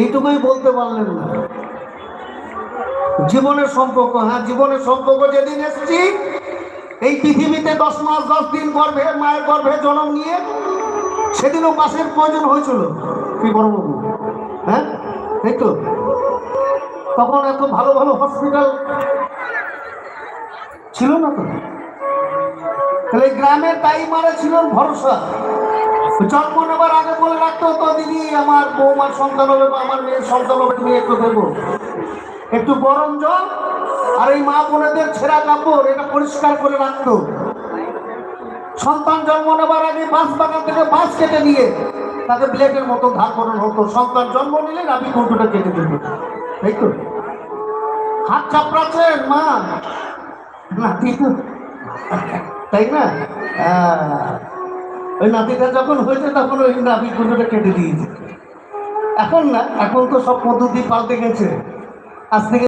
এইটুকুই বলতে পারলেন না। জীবনের সম্পর্ক, হ্যাঁ জীবনের সম্পর্ক যেদিন এসেছি এই পৃথিবীতে 10 মাস 10 দিন গর্ভে মায়ের গর্ভে জন্ম নিয়ে, সেদিনও বাসের প্রয়োজন হয়েছিল কি বড়বাবু? হ্যাঁ এই তো, তখন এত ভালো ভালো হসপিটাল ছিল না তো। তাহলে গ্রামের তাই মারা ছিল ভরসা। জন্ম নেবার আগে বলে রাখতে হতো, দিদি আমার বৌমার সন্তান হবে বা আমার মেয়ের সন্তান হবে, তুমি একটু দেবো একটু গরম জল আর এই মা বোনেদের ছেঁড়া কাপড় এটা পরিষ্কার করে রাখতো। সন্তান জন্ম নেবার আগে বাঁশ বাগান থেকে বাঁশ কেটে নিয়ে তাকে ব্লেডের মতো ধার করানো হতো। সন্তান জন্ম নিলে নাভি কণ্ঠটা কেটে দিত, তাই তো। হাত চাপড়াচ্ছেন মা নাতি তো, তাই না? ওই নাতিটা যখন হয়েছে তখন ওই নাভি কণ্ঠটা কেটে দিয়েছে। এখন না, এখন তো সব পদ্ধতি পাল্টে গেছে। আজ থেকে